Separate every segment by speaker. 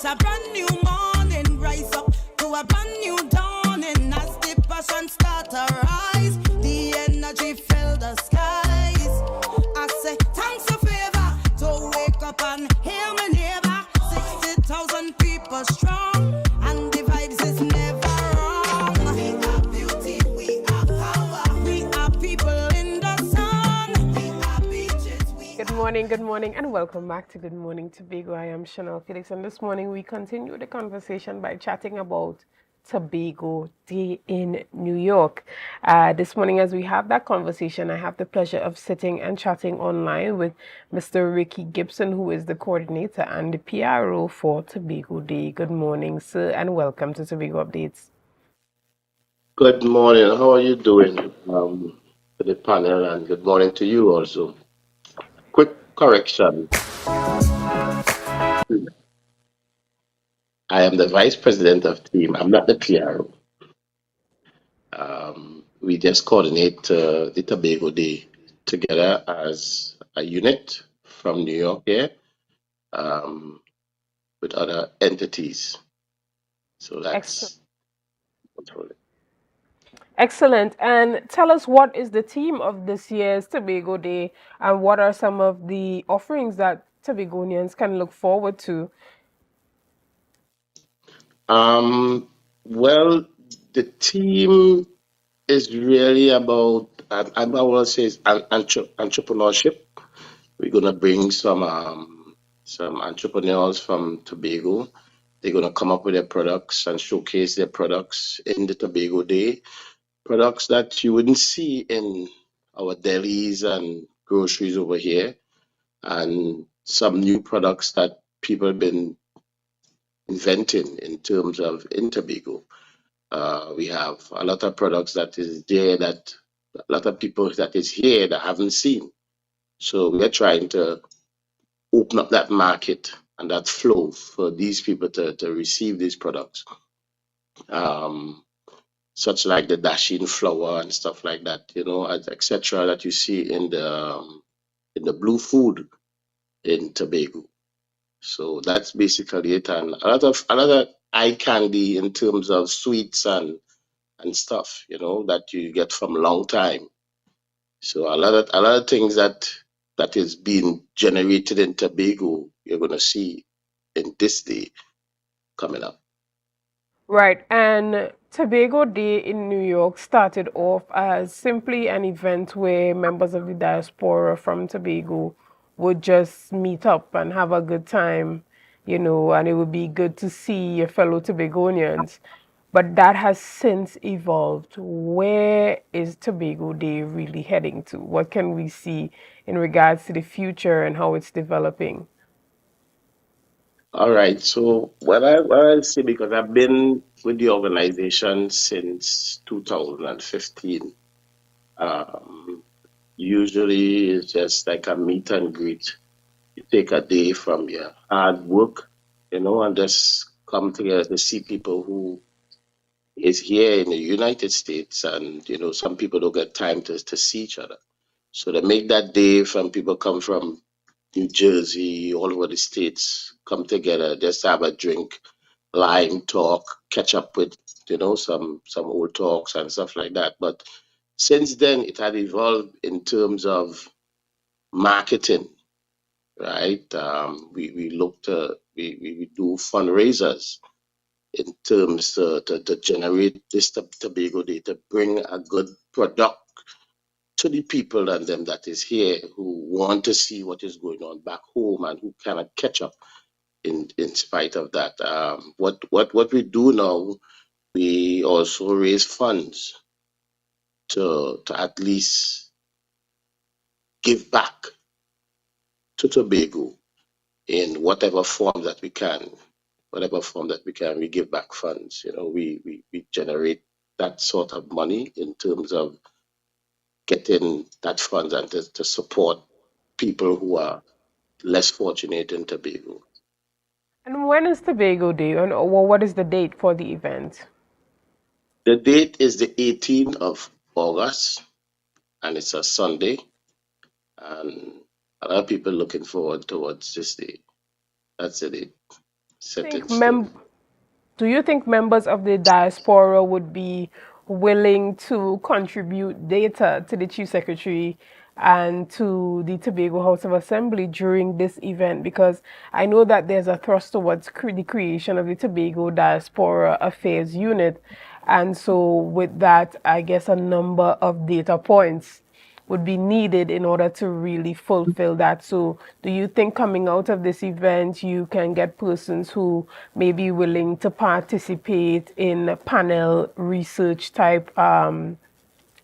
Speaker 1: It's a brand new morning, rise up to a brand new dawning. As the passion start to rise, the energy fill the skies. I say thanks a favor to wake up and hear my neighbor. 60,000 people strong, and the vibes is never wrong. We are beauty, we are power, we are people in the sun. We are beaches,
Speaker 2: Good morning, and welcome back to Good Morning Tobago. I am Shenell Felix, and this morning we continue the conversation by chatting about Tobago Day in New York. This morning, as we have that conversation, I have the pleasure of sitting and chatting online with Mr. Ricky Gibson, who is the coordinator and the PRO for Tobago Day. Good morning, sir, and welcome to Tobago Updates.
Speaker 3: Good morning. How are you doing, to the panel, and good morning to you also. Quick correction. I am the vice president of team. I'm not the PRO. We just coordinate the Tobago Day together as a unit from New York here, um, with other entities. So
Speaker 2: Excellent.
Speaker 3: that's
Speaker 2: Excellent. And tell us, what is the theme of this year's Tobago Day, and what are some of the offerings that Tobagonians can look forward to?
Speaker 3: well, the team is really about, I want to say, is entrepreneurship. We're gonna bring some entrepreneurs from Tobago. They're gonna come up with their products and showcase their products in the Tobago Day. Products that you wouldn't see in our delis and groceries over here, and some new products that people have been inventing in terms of in Tobago. We have a lot of products that is there that a lot of people that is here that haven't seen. So we're trying to open up that market and that flow for these people to receive these products, um, such like the dashing flour and stuff like that, etc. that you see in the blue food in Tobago. So that's basically it, and a lot of eye candy in terms of sweets and stuff, that you get from a long time. So a lot of things that is being generated in Tobago, you're gonna see in this day coming up.
Speaker 2: Right, and Tobago Day in New York started off as simply an event where members of the diaspora from Tobago would just meet up and have a good time, and it would be good to see your fellow Tobagonians. But that has since evolved. Where is Tobago Day really heading to? What can we see in regards to the future and how it's developing?
Speaker 3: All right. So what I say, because I've been with the organization since 2015. Um, Usually it's just like a meet and greet. You take a day from your hard work, and just come together to see people who is here in the United States, and some people don't get time to see each other. So they make that day from people come from New Jersey, all over the states, come together, just have a drink, line talk, catch up with, some old talks and stuff like that. But since then it had evolved in terms of marketing, right? We look to we do fundraisers in terms to generate this Tobago Day, to bring a good product to the people and them that is here who want to see what is going on back home and who cannot catch up in spite of that. What we do now, we also raise funds to at least give back to Tobago in whatever form that we can. Whatever form that we can, we give back funds. We generate that sort of money in terms of getting that funds and to support people who are less fortunate in Tobago.
Speaker 2: And when is Tobago Day, and or what is the date for the event?
Speaker 3: The date is the 18th of August, and it's a Sunday, and a lot of people looking forward towards this day. That's the date. set in
Speaker 2: Think
Speaker 3: stone.
Speaker 2: Do you think members of the diaspora would be willing to contribute data to the Chief Secretary and to the Tobago House of Assembly during this event? Because I know that there's a thrust towards the creation of the Tobago Diaspora Affairs Unit. And so, with that, I guess a number of data points would be needed in order to really fulfill that. So, do you think coming out of this event, you can get persons who may be willing to participate in panel research type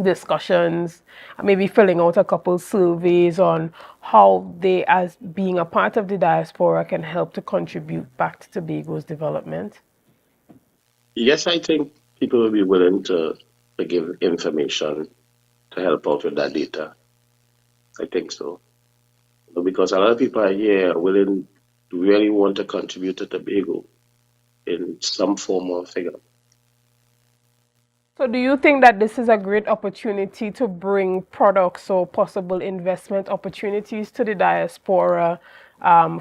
Speaker 2: discussions, maybe filling out a couple surveys on how they, as being a part of the diaspora, can help to contribute back to Tobago's development?
Speaker 3: Yes, I think people will be willing to give information to help out with that data. I think so. Because a lot of people are here willing, really want to contribute to Tobago in some form or figure.
Speaker 2: So, do you think that this is a great opportunity to bring products or possible investment opportunities to the diaspora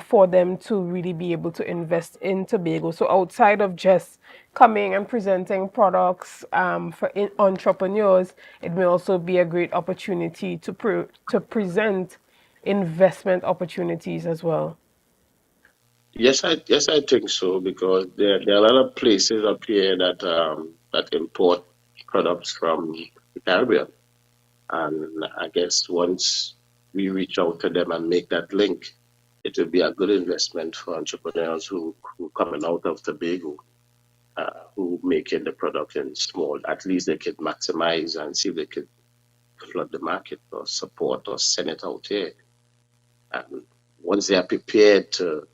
Speaker 2: for them to really be able to invest in Tobago? So, outside of just coming and presenting products entrepreneurs, it may also be a great opportunity to present investment opportunities as well.
Speaker 3: Yes, I think so because there are a lot of places up here that import products from the Caribbean, and I guess once we reach out to them and make that link, it will be a good investment for entrepreneurs who coming out of Tobago, who making the product in small. At least they could maximize and see if they could flood the market or support or send it out here. And once they are prepared to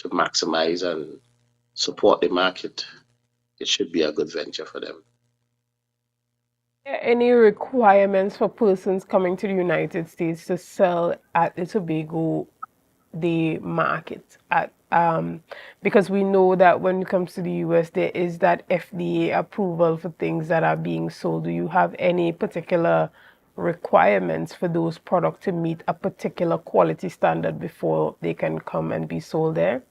Speaker 3: maximize and support the market, it should be a good venture for them.
Speaker 2: Any requirements for persons coming to the United States to sell at the Tobago the market at because we know that when it comes to the US there is that FDA approval for things that are being sold. Do you have any particular requirements for those products to meet a particular quality standard before they can come and be sold there?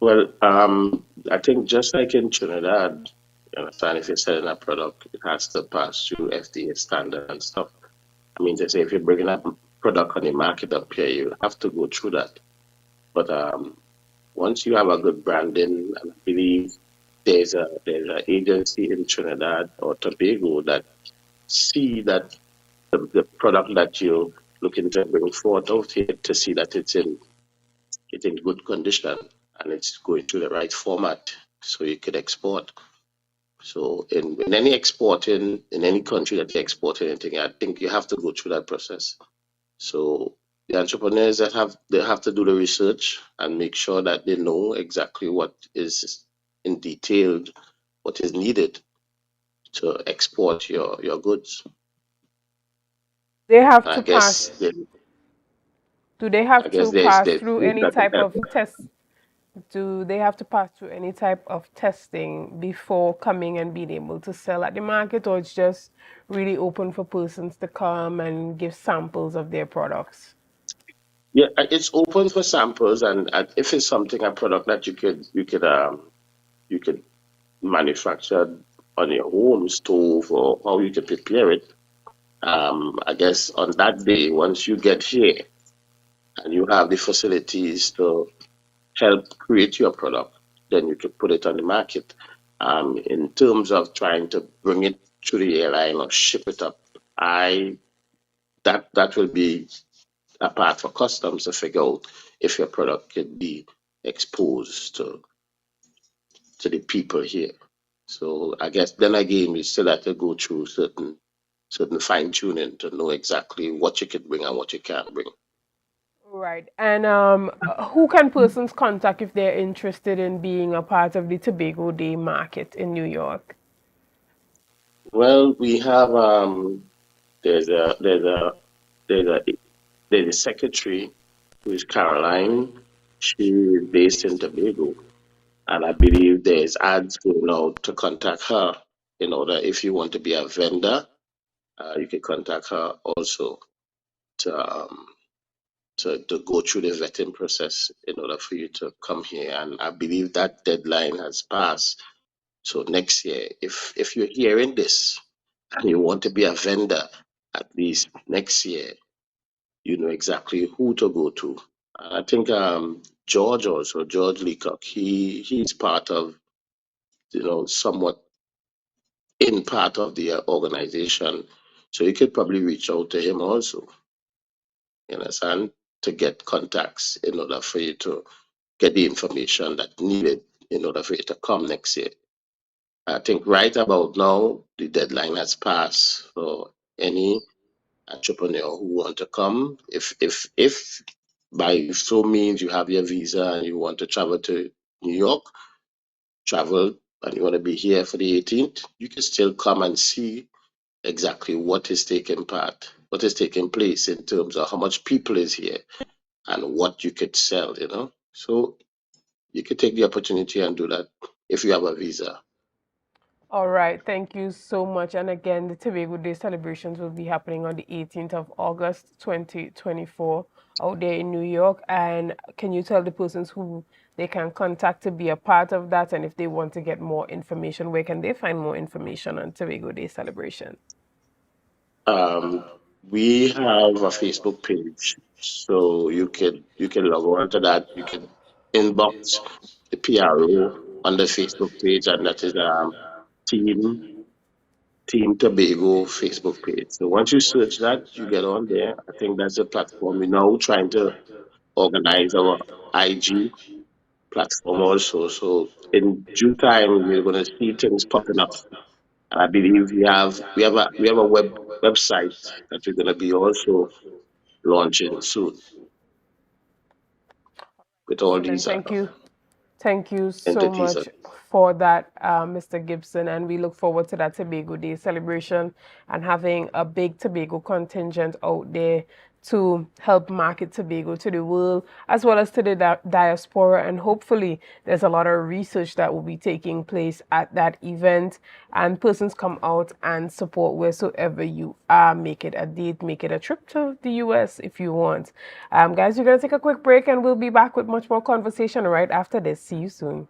Speaker 3: Well, I think just like in Trinidad, you understand, if you're selling a product, it has to pass through FDA standard and stuff. I mean, to say if you're bringing up a product on the market up here, you have to go through that. But once you have a good branding, and I believe there's an agency in Trinidad or Tobago that see that the product that you're looking to bring forth out here to see that it's in good condition and it's going through the right format so you could export. So in any exporting in any country that you export anything, I think you have to go through that process. So the entrepreneurs they have to do the research and make sure that they know exactly what is in detail, what is needed to export your goods.
Speaker 2: They have
Speaker 3: I
Speaker 2: to
Speaker 3: guess
Speaker 2: pass
Speaker 3: there,
Speaker 2: do they
Speaker 3: I
Speaker 2: have
Speaker 3: guess
Speaker 2: to
Speaker 3: there's
Speaker 2: pass
Speaker 3: there's
Speaker 2: through
Speaker 3: things
Speaker 2: any
Speaker 3: that can
Speaker 2: type
Speaker 3: help.
Speaker 2: of test Do they have to pass through any type of testing before coming and being able to sell at the market, or it's just really open for persons to come and give samples of their products?
Speaker 3: Yeah, it's open for samples, and if it's something a product that you could manufacture on your home stove or how you can prepare it. I guess on that day, once you get here and you have the facilities to help create your product, then you can put it on the market. In terms of trying to bring it to the airline or ship it up, I that will be a part for customs to figure out if your product can be exposed to the people here. So I guess then again we still have to go through certain fine tuning to know exactly what you can bring and what you can't bring.
Speaker 2: Right. And who can persons contact if they're interested in being a part of the Tobago Day market in New York?
Speaker 3: Well, we have there's a there's a there's a there's a secretary who is Caroline. She is based in Tobago, and I believe there's ads going out to contact her in order if you want to be a vendor, you can contact her also to to go through the vetting process in order for you to come here. And I believe that deadline has passed. So next year, if you're hearing this and you want to be a vendor, at least next year, you know exactly who to go to. And I think George Leacock, he's part of, somewhat in part of the organization. So you could probably reach out to him also, you understand, to get contacts in order for you to get the information that needed in order for you to come next year. I think right about now, the deadline has passed for any entrepreneur who want to come. If by so means you have your visa and you want to travel to New York, travel, and you want to be here for the 18th, you can still come and see exactly what is taking place in terms of how much people is here and what you could sell, So you could take the opportunity and do that if you have a visa.
Speaker 2: All right, thank you so much. And again, the Tobago Day celebrations will be happening on the 18th of August, 2024, out there in New York. And can you tell the persons who they can contact to be a part of that? And if they want to get more information, where can they find more information on Tobago Day celebration?
Speaker 3: Um, we have a Facebook page, so you can log on to that. You can inbox the PRO on the Facebook page, and that is Team Team Tobago Facebook page. So once you search that, you get on there. I think that's the platform. We're now trying to organize our IG platform also. So in due time, we're going to see things popping up. And I believe we have a website that we're going to be also launching soon with all
Speaker 2: Excellent.
Speaker 3: these
Speaker 2: Thank you. Thank you so
Speaker 3: entities.
Speaker 2: much for that, Mr. Gibson. And we look forward to that Tobago Day celebration and having a big Tobago contingent out there to help market Tobago to the world as well as to the diaspora. And hopefully, there's a lot of research that will be taking place at that event. And persons come out and support wheresoever you are. Make it a date, make it a trip to the US if you want. Guys, we're going to take a quick break and we'll be back with much more conversation right after this. See you soon.